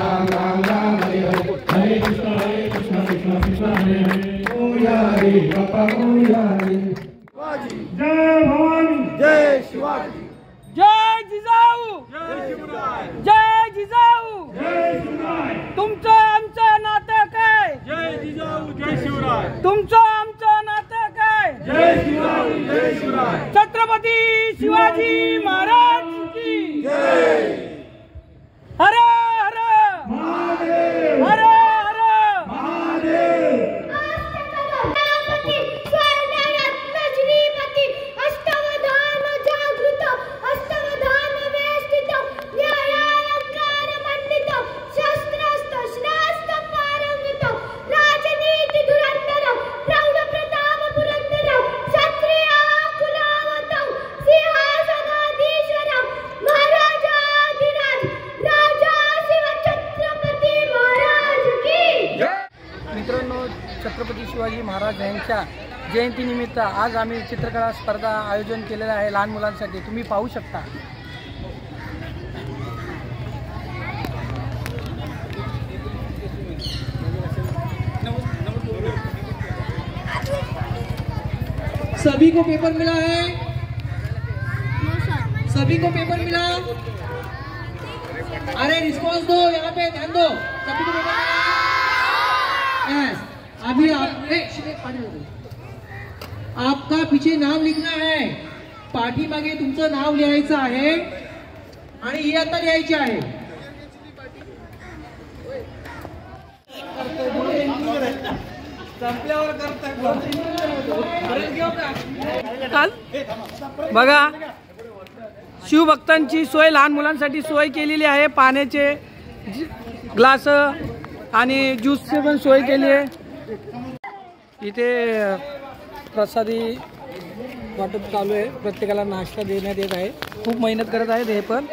राम राम राम हरे हरे, हरे कृष्ण कृष्ण कृष्ण हरे हरे, मोरारी बाप्पा मोरारी। जय भवानी, जय शिवाजी, जय जिजाऊ, जय शिवराय, जय जिजाऊ, जय शिवराय। तुमचं आमचं नातं काय? जय जिजाऊ, जय शिवराय, तुमचं आमचं नातं काय? जय जिजाऊ, जय शिवराय। छत्रपती शिवाजी महाराज की जय। हर हर महादेव, हर हर महादेव। मित्रांनो, छत्रपती शिवाजी महाराज यांच्या जयंतीनिमित्त आज आम्ही चित्रकला स्पर्धा आयोजन केलेलं आहे लहान मुलांसाठी, तुम्ही पाहू शकता। सभी को पेपर मिला है? सभी को पेपर मिला? अरे रिस्पॉन्स दो, यहाँ पे ध्यान दो। सभी को पेपर मिला? यस। अभी आपका पीछे नाव लिखना है, पाठीमागे तुमचं नाव लिहायचं आहे आणि ही आता लिहायची आहे। बघा, शिवभक्तांची सोय, लहान मुलांसाठी सोय केलेली आहे, पाण्याचे ग्लास आणि ज्यूसची पण सोय केली आहे। इथे प्रसादी वाटप चालू आहे, प्रत्येकाला नाश्ता देण्यात येत आहे, खूप मेहनत करत आहेत हे पण।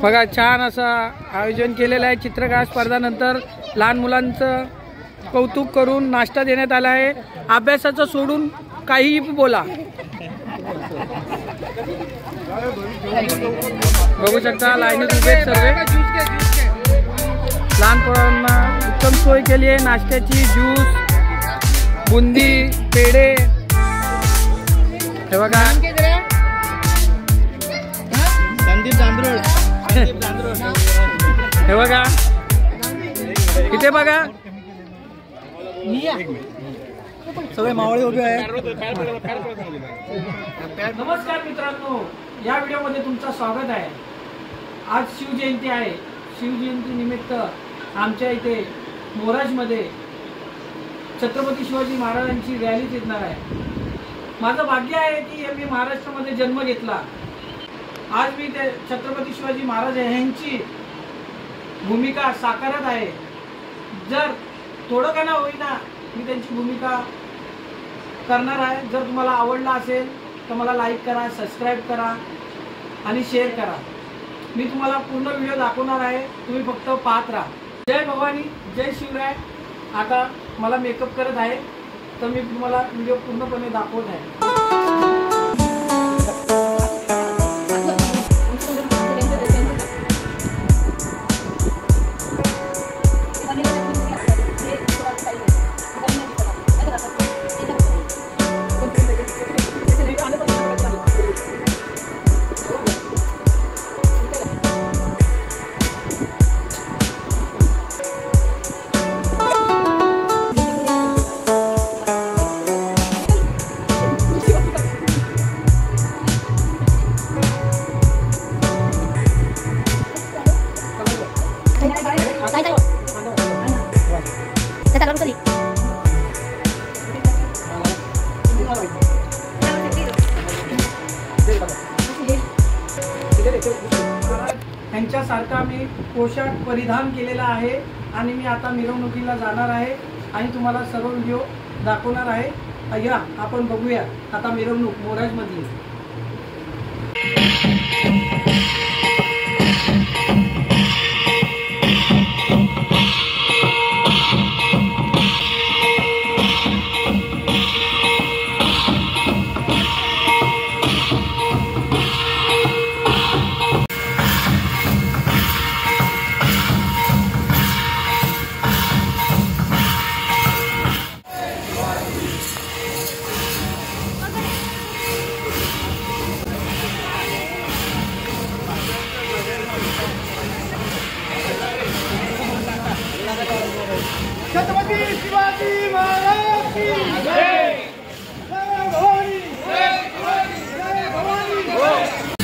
बघा, छान असं आयोजन केलेलं आहे। चित्रकला स्पर्धानंतर लहान मुलांचं कौतुक करून नाश्ता देण्यात आला आहे। अभ्यासाचं सोडून काहीही बोला। बघू शकता लाईनीत उभे सर्व लहान पोरांना उत्तम सोय केली आहे, नाश्त्याची, ज्यूस, बुंदी, पेढे। हे बघा, हे बघा, इथे बघा सगळे मावळे उभे आहे। नमस्कार मित्रांनो, या व्हिडिओमध्ये तुमचं स्वागत आहे। आज शिवजयंती आहे। शिवजयंती निमित्त आमच्या इथे मोराजमध्ये छत्रपती शिवाजी महाराजांची रॅली निघणार आहे। माझं भाग्य आहे की मी महाराष्ट्रामध्ये जन्म घेतला। आज मी ते छत्रपती शिवाजी महाराज यांची भूमिका साकारत आहे। जर थोडं का ना होईना मी त्यांची भूमिका करणार आहे। जर तुम्हाला आवडला असेल तर मला लाईक करा, सबस्क्राईब करा आणि शेअर करा। मी तुम्हाला पूर्ण व्हिडिओ दाखवणार आहे, तुम्ही फक्त पाहत राहा। जय भवानी, जय शिवराय। आता मला मेकअप करत आहे तर मी तुम्हाला व्हिडिओ पूर्णपणे दाखवत आहे। यांच्यासारखा मी पोशाख परिधान केलेला आहे आणि मी आता मिरवणुकीला जाणार आहे आणि तुम्हाला सर्व व्हिडिओ दाखवणार आहे। या आपण बघूया आता मिरवणूक मोराजमधली। छत्रपती शिवाजी महाराज की जय। जय भवानी, जय भवानी, जय भवानी।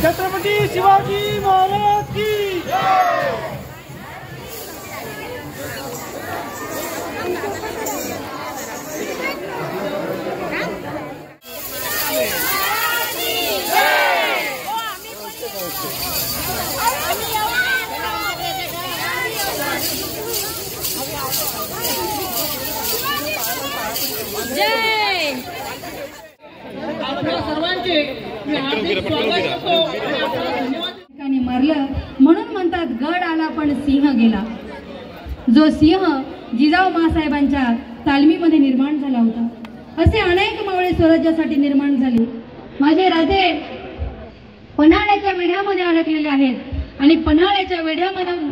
छत्रपती शिवाजी महाराज की जय। आपल्या सर्वांचे मी हार्दिक स्वागत करतो आणि आपल्याला धन्यवाद। ठिकाणी मारलं म्हणून म्हणतात गड आला पण सिंह गेला। जो सिंह जिजाऊ मासाहेबांच्या तालमीमध्ये निर्माण झाला होता। असे अनेक मावळे स्वराज्यासाठी निर्माण झाले। माझे राजे पन्हाळ्याच्या वेढ्यामध्ये अडकलेले आहेत आणि पन्हाळ्याच्या वेढ्यामध्ये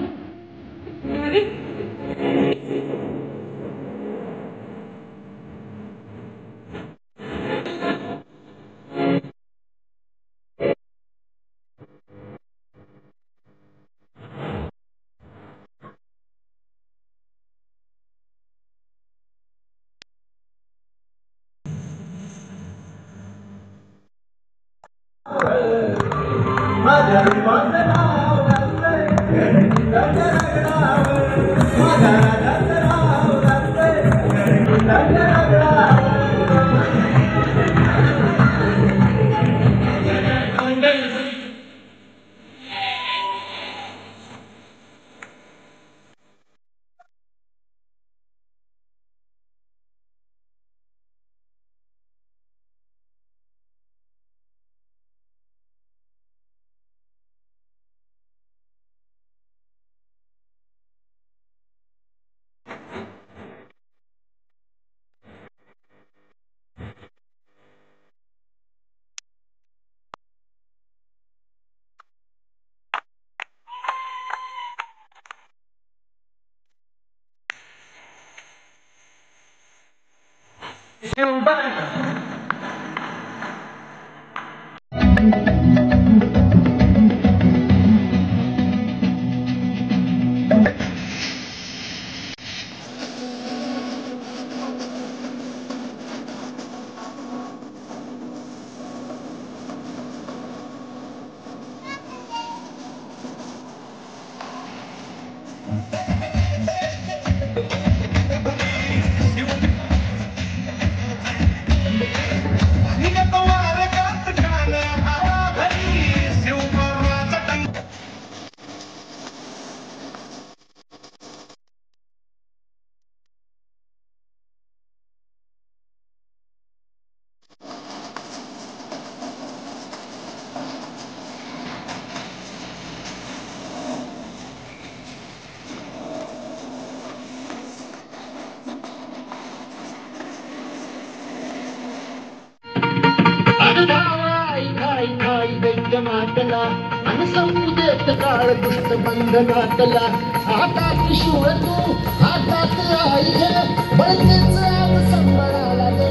नाटला आणि समुदेत काळ दुष्ट बंधनातला हातात शिव तू हातात आई घे बळतेच आज संबळाला दे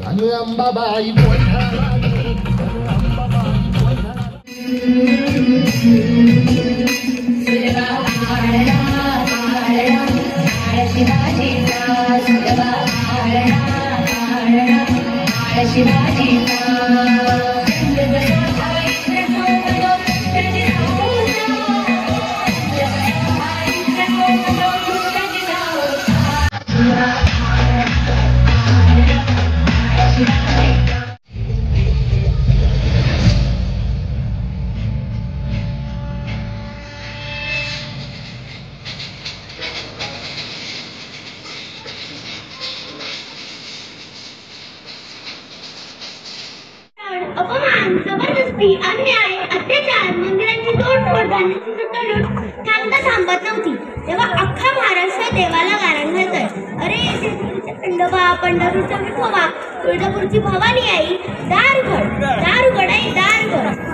आणि अंबाबाई बोलणारा अंबाबाई बोलणारा अपमान, जबरदस्ती, अन्याय, अत्याचार, मंदिरांची तोडफोड, धान्याची लूट थांबता थांबत नव्हती. तेव्हा अख्खा महाराष्ट्र देवाला गारण घालतोय. अरे जेजुरीचा खंडोबा, पंढरपूरचा विठोबा, तुळजापूरची भवानी आई, दार उघड आई, दार उघड.